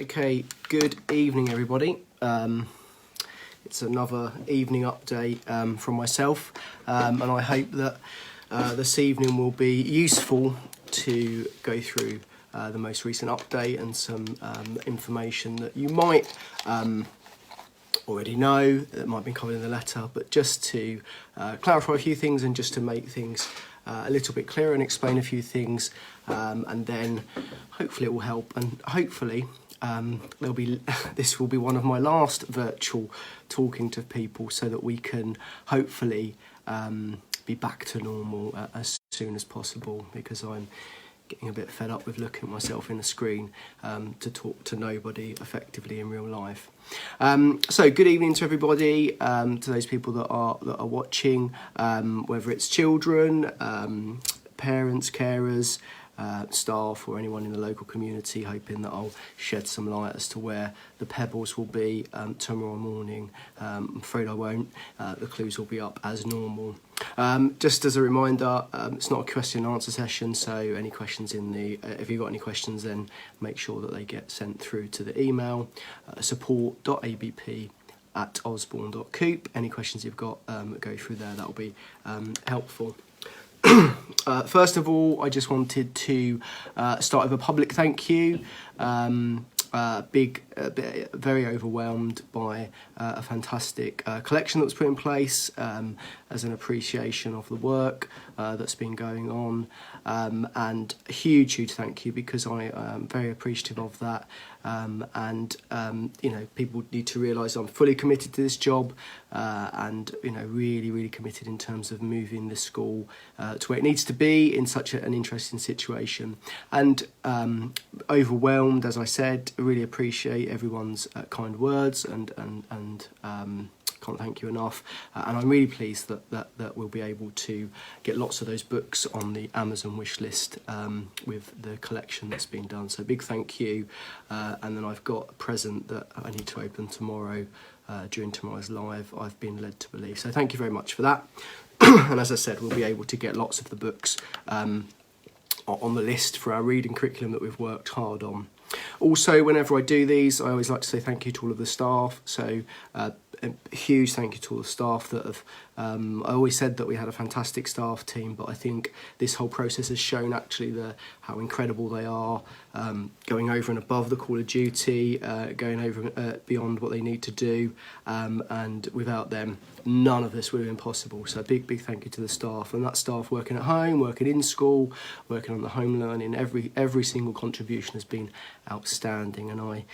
Okay, good evening everybody. It's another evening update from myself, and I hope that this evening will be useful to go through the most recent update and some information that you might already know, that might be covered in the letter, but just to clarify a few things and just to make things a little bit clearer and explain a few things, and then hopefully it will help, and hopefully this will be one of my last virtual talking to people, so that we can hopefully be back to normal as soon as possible, because I'm getting a bit fed up with looking at myself in a screen to talk to nobody effectively in real life. So good evening to everybody, to those people that are watching, whether it's children, parents, carers, staff, or anyone in the local community, hoping that I'll shed some light as to where the pebbles will be tomorrow morning. I'm afraid I won't. The clues will be up as normal. Just as a reminder, it's not a question and answer session, so any questions if you've got any questions, then make sure that they get sent through to the email support.abp@osborne.coop. Any questions you've got, go through there. That'll be helpful. First of all, I just wanted to start with a public thank you. Very overwhelmed by a fantastic collection that was put in place as an appreciation of the work that's been going on, and a huge thank you, because I am very appreciative of that, and people need to realise I'm fully committed to this job, and really committed in terms of moving the school to where it needs to be in such an interesting situation, and overwhelmed, as I said. Really appreciate everyone's kind words, and can't thank you enough, and I'm really pleased that we'll be able to get lots of those books on the Amazon wish list with the collection that's been done. So big thank you, and then I've got a present that I need to open tomorrow during tomorrow's live, I've been led to believe. So thank you very much for that. And as I said, we'll be able to get lots of the books on the list for our reading curriculum that we've worked hard on. Also, whenever I do these, I always like to say thank you to all of the staff. So a huge thank you to all the staff that have, I always said that we had a fantastic staff team, but I think this whole process has shown actually how incredible they are, going over and above the call of duty, going over beyond what they need to do, and without them, none of this would have been possible. So a big thank you to the staff, and that staff working at home, working in school, working on the home learning. Every single contribution has been outstanding, and I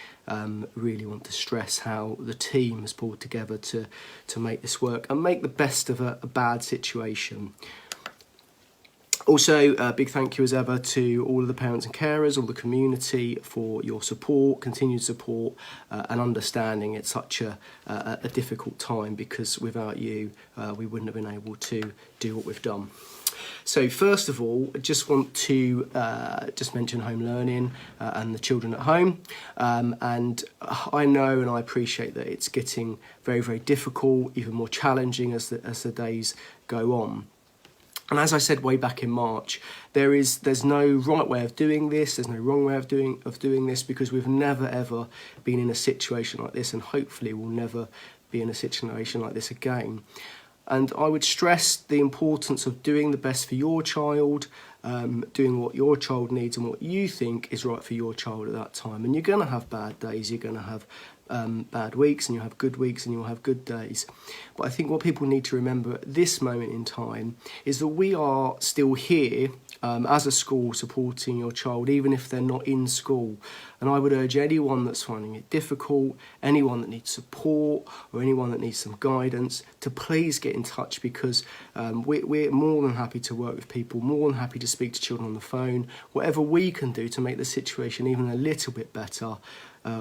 really want to stress how the team has pulled together to make this work and make the best of a bad situation. Also, a big thank you as ever to all of the parents and carers, all the community, for your support, continued support, and understanding. It's such a difficult time, because without you, we wouldn't have been able to do what we've done. So first of all, I just want to just mention home learning and the children at home. And I know and I appreciate that it's getting very difficult, even more challenging as the days go on. And as I said way back in March, there's no right way of doing this. There's no wrong way of doing this, because we've never ever been in a situation like this, and hopefully we'll never be in a situation like this again. And I would stress the importance of doing the best for your child, doing what your child needs and what you think is right for your child at that time. And you're going to have bad days, you're going to have bad weeks, and you'll have good weeks, and you'll have good days. But I think what people need to remember at this moment in time is that we are still here as a school supporting your child, even if they're not in school. And I would urge anyone that's finding it difficult, anyone that needs support, or anyone that needs some guidance, to please get in touch, because we're more than happy to work with people, more than happy to speak to children on the phone. Whatever we can do to make the situation even a little bit better,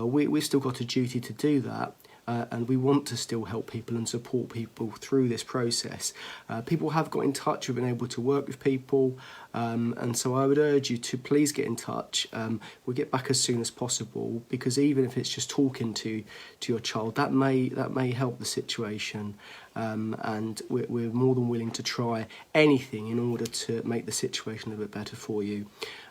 we've still got a duty to do that. And we want to still help people and support people through this process. People have got in touch, we've been able to work with people, and so I would urge you to please get in touch. We'll get back as soon as possible, because even if it's just talking to your child, that may help the situation. and we're more than willing to try anything in order to make the situation a bit better for you.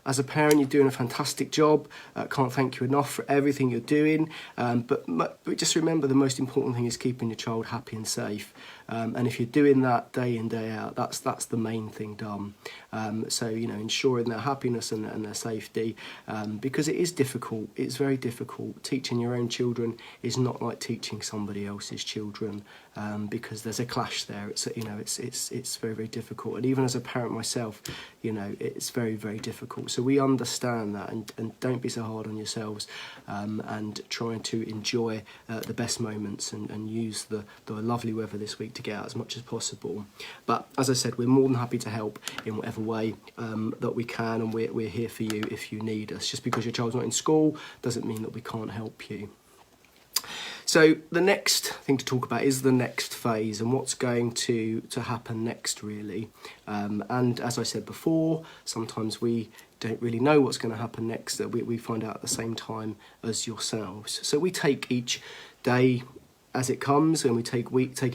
As a parent, you're doing a fantastic job. Can't thank you enough for everything you're doing. But just remember, the most important thing is keeping your child happy and safe. And if you're doing that day in, day out, that's the main thing done. So, ensuring their happiness and their safety, because it is difficult. It's very difficult. Teaching your own children is not like teaching somebody else's children, because there's a clash there. It's very, very difficult. And even as a parent myself, it's very, very difficult. So we understand that, and don't be so hard on yourselves, and trying to enjoy the best moments and use the lovely weather this week to get out as much as possible. But as I said, we're more than happy to help in whatever way that we can, and we're here for you if you need us. Just because your child's not in school doesn't mean that we can't help you. So the next thing to talk about is the next phase and what's going to happen next, really. And as I said before, sometimes we don't really know what's going to happen next. That we find out at the same time as yourselves. So we take each day as it comes, and we take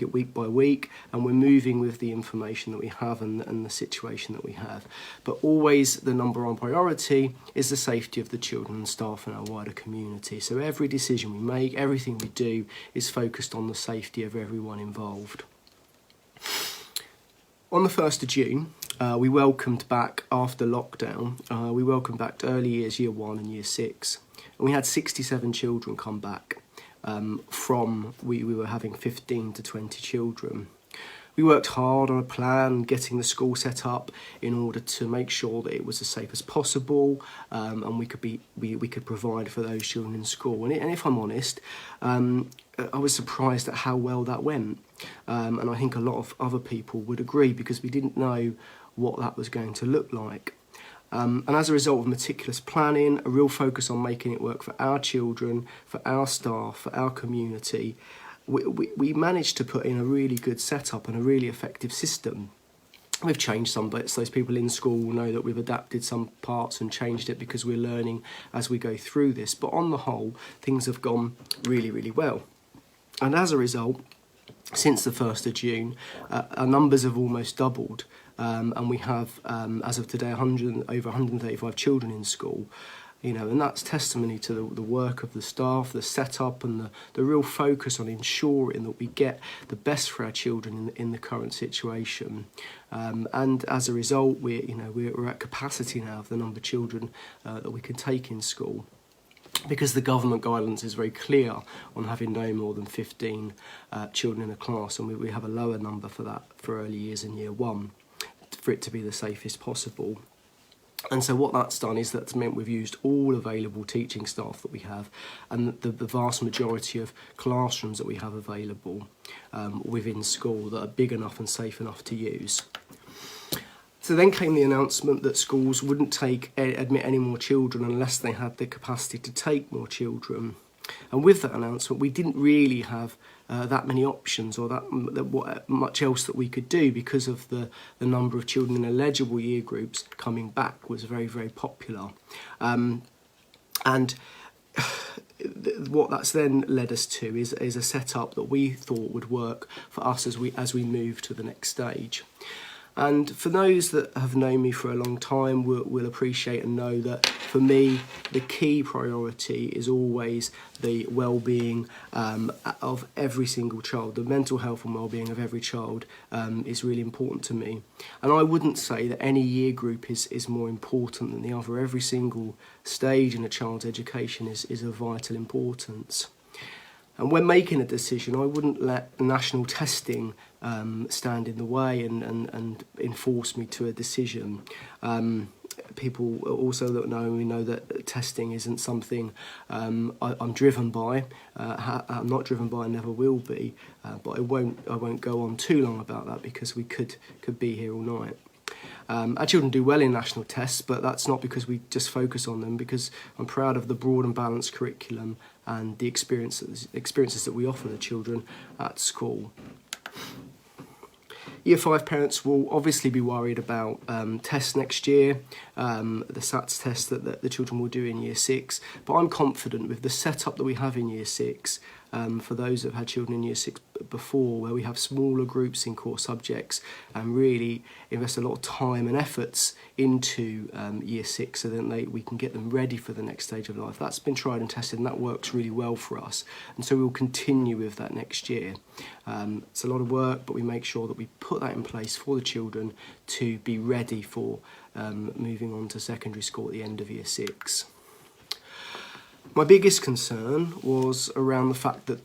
it week by week, and we're moving with the information that we have and the situation that we have. But always the number one priority is the safety of the children and staff in our wider community. So every decision we make, everything we do, is focused on the safety of everyone involved. On the 1st of June, we welcomed back, after lockdown, we welcomed back early years, year 1 and year 6. And we had 67 children come back. We were having 15 to 20 children. We worked hard on a plan, getting the school set up in order to make sure that it was as safe as possible, and we could provide for those children in school. And if I'm honest, I was surprised at how well that went, and I think a lot of other people would agree, because we didn't know what that was going to look like. And as a result of meticulous planning, a real focus on making it work for our children, for our staff, for our community, we managed to put in a really good setup and a really effective system. We've changed some bits. Those people in school know that we've adapted some parts and changed it because we're learning as we go through this. But on the whole, things have gone really, really well. And as a result, since the 1st of June, our numbers have almost doubled. And we have, as of today, over 135 children in school, and that's testimony to the work of the staff, the setup, and the real focus on ensuring that we get the best for our children in the current situation. And as a result, we're at capacity now of the number of children that we can take in school, because the government guidance is very clear on having no more than 15 children in a class, and we have a lower number for that for early years in year 1. For it to be the safest possible. And so what that's done is that's meant we've used all available teaching staff that we have, and the vast majority of classrooms that we have available within school that are big enough and safe enough to use. So then came the announcement that schools wouldn't admit any more children unless they had the capacity to take more children. And with that announcement, we didn't really have that many options or that much else that we could do, because of the number of children in eligible year groups coming back was very, very popular. And what that's then led us to is a setup that we thought would work for us as we move to the next stage. And for those that have known me for a long time will appreciate and know that for me, the key priority is always the well-being of every single child. The mental health and well-being of every child is really important to me. And I wouldn't say that any year group is more important than the other. Every single stage in a child's education is of vital importance. And when making a decision, I wouldn't let national testing stand in the way and enforce me to a decision. People also that know me know that testing isn't something I'm driven by. I'm not driven by, and never will be. But I won't go on too long about that, because we could be here all night. Our children do well in national tests, but that's not because we just focus on them, because I'm proud of the broad and balanced curriculum and the experiences that we offer the children at school. Year 5 parents will obviously be worried about tests next year, the SATs test that the children will do in year 6, but I'm confident with the setup that we have in year 6, for those that have had children in Year 6 before, where we have smaller groups in core subjects and really invest a lot of time and efforts into Year 6 so that we can get them ready for the next stage of life. That's been tried and tested, and that works really well for us, and so we'll continue with that next year. It's a lot of work, but we make sure that we put that in place for the children to be ready for moving on to secondary school at the end of Year 6. My biggest concern was around the fact that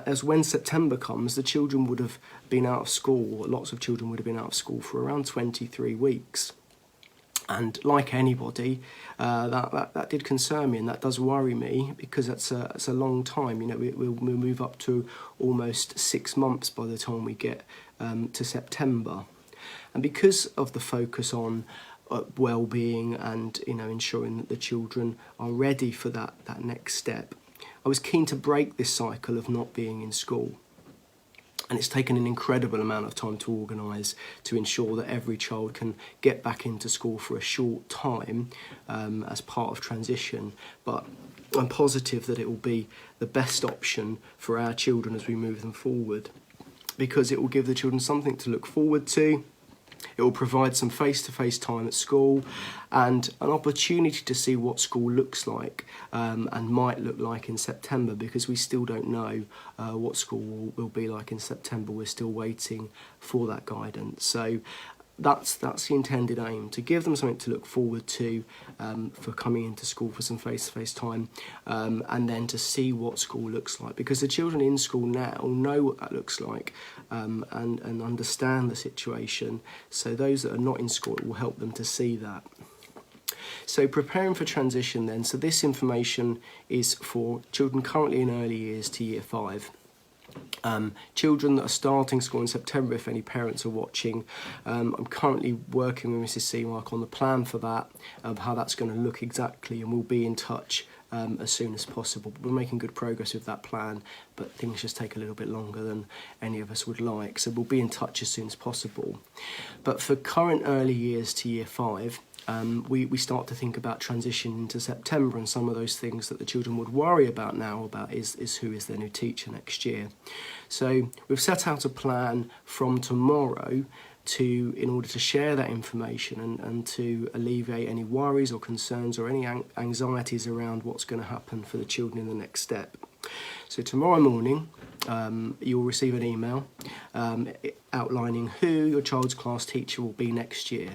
as when September comes, the children would have been out of school, lots of children would have been out of school for around 23 weeks. And like anybody, that did concern me, and that does worry me, because that's a long time. You know, we'll move up to almost 6 months by the time we get to September. And because of the focus on well-being and, you know, ensuring that the children are ready for that next step, I was keen to break this cycle of not being in school. And it's taken an incredible amount of time to organise to ensure that every child can get back into school for a short time as part of transition. But I'm positive that it will be the best option for our children as we move them forward, because it will give the children something to look forward to. It will provide some face-to-face time at school and an opportunity to see what school looks like and might look like in September, because we still don't know what school will be like in September. We're still waiting for that guidance. So that's the intended aim, to give them something to look forward to for coming into school for some face-to-face time, and then to see what school looks like, because the children in school now know what that looks like and understand the situation. So those that are not in school, it will help them to see that. So preparing for transition then, so this information is for children currently in early years to Year 5. Children that are starting school in September, if any parents are watching, I'm currently working with Mrs. Seamark on the plan for that, how that's going to look exactly, and we'll be in touch as soon as possible. We're making good progress with that plan, but things just take a little bit longer than any of us would like, so we'll be in touch as soon as possible. But for current early years to Year 5, we start to think about transition into September, and some of those things that the children would worry about now about is who is their new teacher next year. So we've set out a plan from tomorrow in order to share that information and to alleviate any worries or concerns or any anxieties around what's going to happen for the children in the next step. So tomorrow morning you'll receive an email outlining who your child's class teacher will be next year.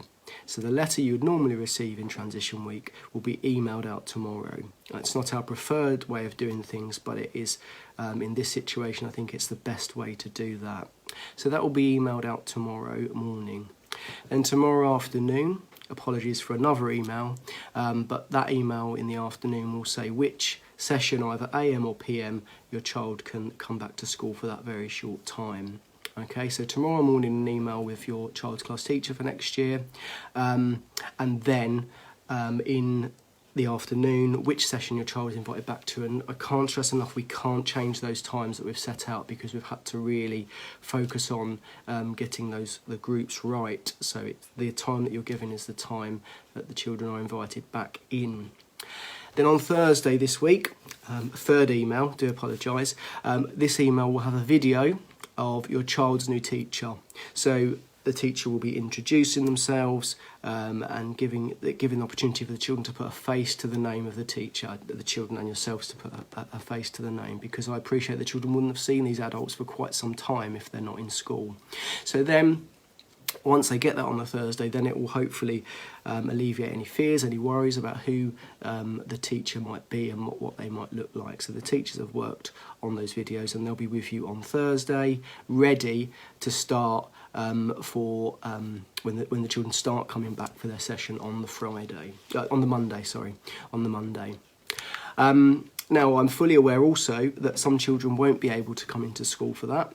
So the letter you would normally receive in transition week will be emailed out tomorrow. It's not our preferred way of doing things, but it is, in this situation, I think it's the best way to do that. So that will be emailed out tomorrow morning. Then tomorrow afternoon, apologies for another email, but that email in the afternoon will say which session, either AM or PM, your child can come back to school for that very short time. Okay, so tomorrow morning an email with your child's class teacher for next year, and then in the afternoon which session your child is invited back to. And I can't stress enough, we can't change those times that we've set out, because we've had to really focus on getting the groups right. So the time that you're given is the time that the children are invited back in. Then on Thursday this week, third email, do apologise, this email will have a video of your child's new teacher. So the teacher will be introducing themselves and giving the opportunity for the children to put a face to the name of the teacher, the children and yourselves to put a face to the name, because I appreciate the children wouldn't have seen these adults for quite some time if they're not in school. So then, once they get that on the Thursday, then it will hopefully alleviate any fears, any worries about who the teacher might be and what they might look like. So the teachers have worked on those videos, and they'll be with you on Thursday, ready to start for when the children start coming back for their session on the Monday. Now, I'm fully aware also that some children won't be able to come into school for that.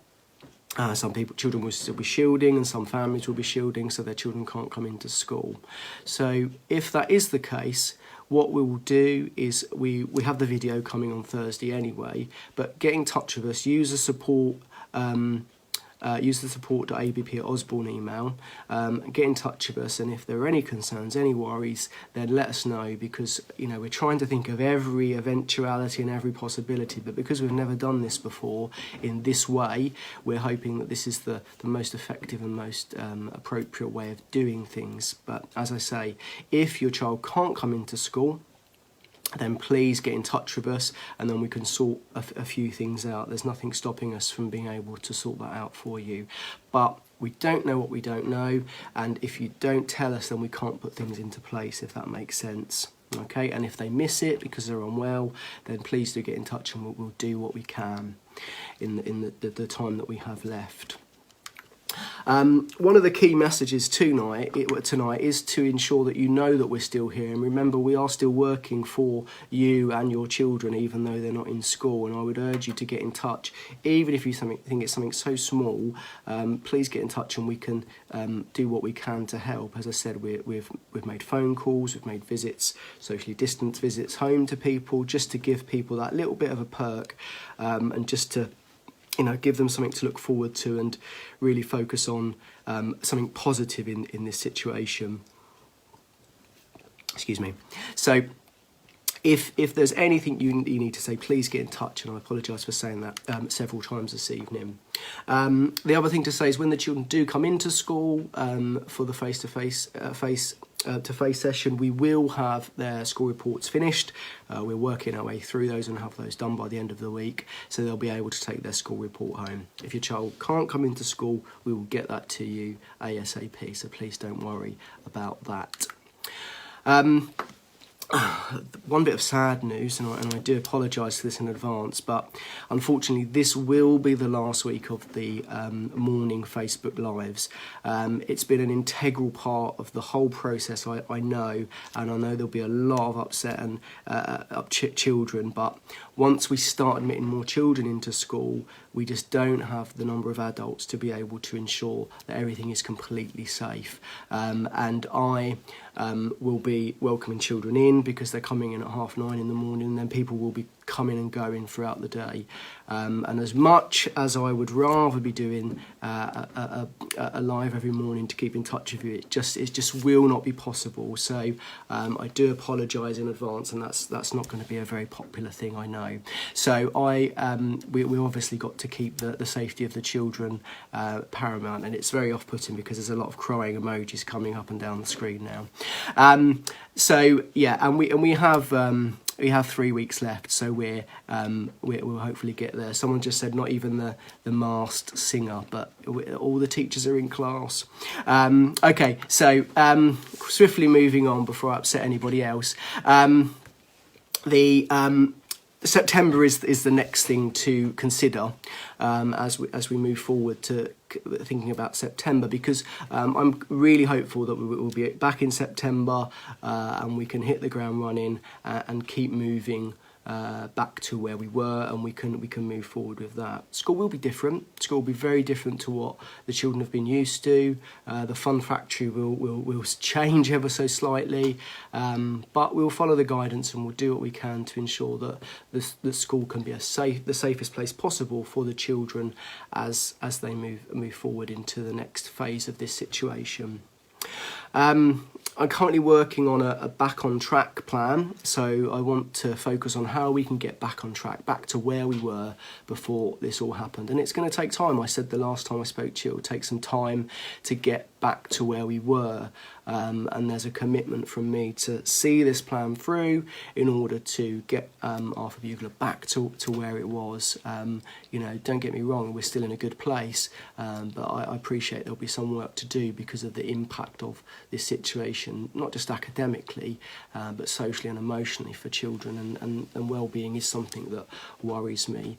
Children will still be shielding, and some families will be shielding, so their children can't come into school. So if that is the case, what we will do is we have the video coming on Thursday anyway, but get in touch with us, use the support use the support.abp@osborne email, get in touch with us, and if there are any concerns, any worries, then let us know, because we're trying to think of every eventuality and every possibility, but because we've never done this before in this way, we're hoping that this is the most effective and most appropriate way of doing things. But as I say, if your child can't come into school, then please get in touch with us, and then we can sort a few things out. There's nothing stopping us from being able to sort that out for you. But we don't know what we don't know, and if you don't tell us, then we can't put things into place, if that makes sense. Okay, and if they miss it because they're unwell, then please do get in touch, and we'll do what we can in the time that we have left. One of the key messages tonight is to ensure that you know that we're still here, and remember, we are still working for you and your children, even though they're not in school. And I would urge you to get in touch, even if you think it's something so small. Please get in touch, and we can do what we can to help. As I said, we've made phone calls, we've made visits, socially distanced visits home to people, just to give people that little bit of a perk, and just to give them something to look forward to, and really focus on something positive in this situation. Excuse me. So if there's anything you need to say, please get in touch, and I apologise for saying that several times this evening. The other thing to say is, when the children do come into school for the face-to-face session, we will have their school reports finished. We're working our way through those and have those done by the end of the week, so they'll be able to take their school report home. If your child can't come into school, we will get that to you ASAP, so please don't worry about that. One bit of sad news, and I do apologise for this in advance, but unfortunately this will be the last week of the morning Facebook Lives. It's been an integral part of the whole process, I know, and I know there'll be a lot of upset and children, but once we start admitting more children into school, we just don't have the number of adults to be able to ensure that everything is completely safe. And I will be welcoming children in, because they're coming in at 9:30 in the morning, and then people will be coming and going throughout the day. And as much as I would rather be doing a live every morning to keep in touch with you, it just will not be possible. So I do apologise in advance, and that's not going to be a very popular thing, I know. So we obviously got to keep the safety of the children paramount, and it's very off-putting because there's a lot of crying emojis coming up and down the screen now. So yeah, and we have 3 weeks left, so we'll hopefully get there. Someone just said not even the masked singer, but all the teachers are in class. Okay, so swiftly moving on before I upset anybody else. September is the next thing to consider as we move forward to thinking about September, because I'm really hopeful that we will be back in September and we can hit the ground running and keep moving back to where we were, and we can move forward with that. School will be different. School will be very different to what the children have been used to. The fun factory will change ever so slightly, but we'll follow the guidance, and we'll do what we can to ensure that the school can be the safest place possible for the children as they move forward into the next phase of this situation. I'm currently working on a back on track plan, so I want to focus on how we can get back on track, back to where we were before this all happened. And it's going to take time. I said the last time I spoke to you, it will take some time to get back to where we were, and there's a commitment from me to see this plan through in order to get Arthur Bugler back to where it was. Don't get me wrong, we're still in a good place, but I appreciate there'll be some work to do because of the impact of this situation, not just academically, but socially and emotionally for children, and well-being is something that worries me,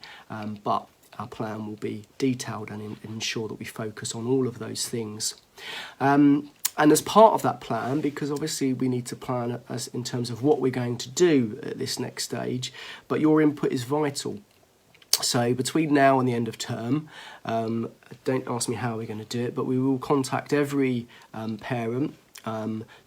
but our plan will be detailed and ensure that we focus on all of those things. And as part of that plan, because obviously we need to plan as in terms of what we're going to do at this next stage, but your input is vital. So between now and the end of term, don't ask me how we're going to do it, but we will contact every parent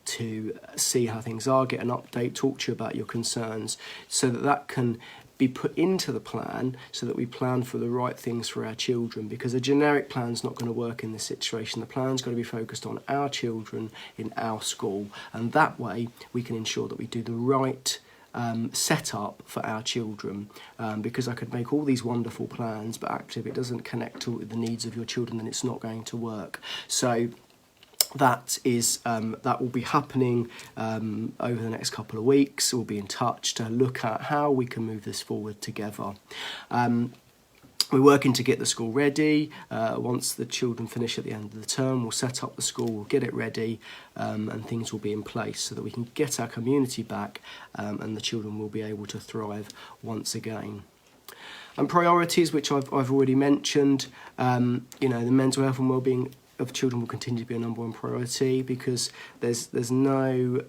to see how things are, get an update, talk to you about your concerns, so that can be put into the plan so that we plan for the right things for our children, because a generic plan's not going to work in this situation. The plan's got to be focused on our children in our school, and that way we can ensure that we do the right set up for our children, because I could make all these wonderful plans, but actually if it doesn't connect to the needs of your children, then it's not going to work. So that will be happening over the next couple of weeks. We'll be in touch to look at how we can move this forward together. We're working to get the school ready. Once the children finish at the end of the term, we'll set up the school, we'll get it ready, and things will be in place so that we can get our community back, and the children will be able to thrive once again. And priorities, which I've already mentioned, the mental health and wellbeing of children will continue to be a number one priority, because there's no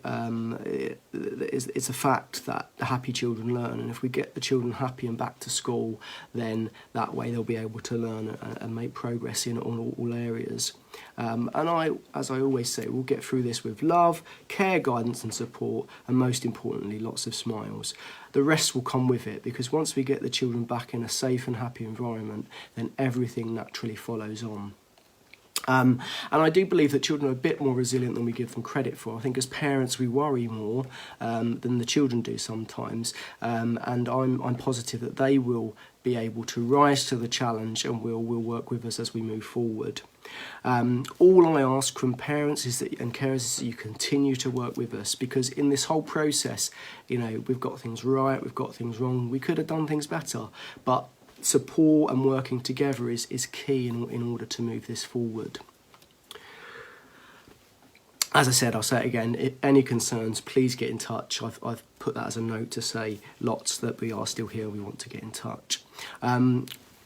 it's a fact that happy children learn, and if we get the children happy and back to school, then that way they'll be able to learn and make progress in all areas. And as I always say, we'll get through this with love, care, guidance and support, and most importantly, lots of smiles. The rest will come with it, because once we get the children back in a safe and happy environment, then everything naturally follows on. And I do believe that children are a bit more resilient than we give them credit for. I think as parents we worry more than the children do sometimes, and I'm positive that they will be able to rise to the challenge and will work with us as we move forward. All I ask from parents and carers is that you continue to work with us, because in this whole process, we've got things right, we've got things wrong, we could have done things better, but support and working together is key in order to move this forward. As I said, I'll say it again, if any concerns, please get in touch. I've put that as a note to say lots that we are still here, we want to get in touch.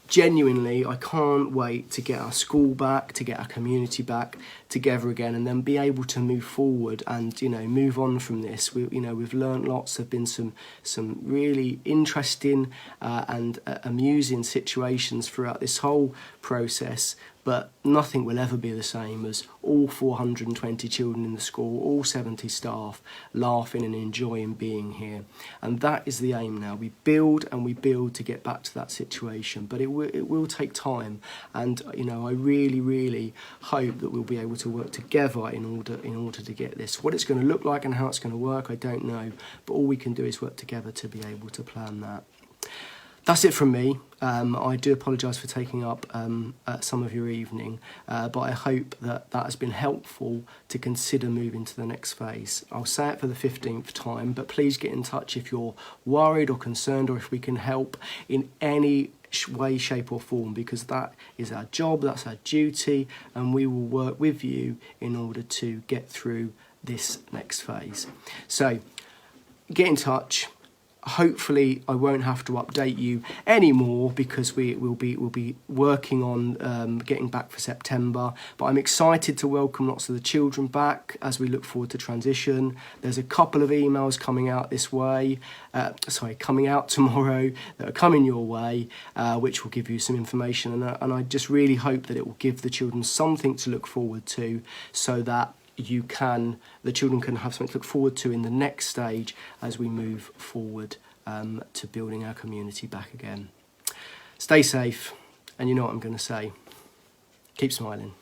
Genuinely, I can't wait to get our school back, to get our community back together again, and then be able to move forward and move on from this. We've learned lots. There've been some really interesting and amusing situations throughout this whole process, but nothing will ever be the same as all 420 children in the school, all 70 staff laughing and enjoying being here. And that is the aim now. We build and we build to get back to that situation, but it will take time. And I really, really hope that we'll be able to work together in order to get this. What it's going to look like and how it's going to work, I don't know, but all we can do is work together to be able to plan that. That's it from me. I do apologise for taking up some of your evening, but I hope that has been helpful to consider moving to the next phase. I'll say it for the 15th time, but please get in touch if you're worried or concerned, or if we can help in any way, shape or form, because that is our job, that's our duty, and we will work with you in order to get through this next phase. So get in touch. Hopefully I won't have to update you anymore, because we'll be working on getting back for September, but I'm excited to welcome lots of the children back as we look forward to transition. There's a couple of emails coming out coming out tomorrow that are coming your way, which will give you some information, and I just really hope that it will give the children something to look forward to, so that the children can have something to look forward to in the next stage as we move forward to building our community back again. Stay safe, and you know what I'm going to say. Keep smiling.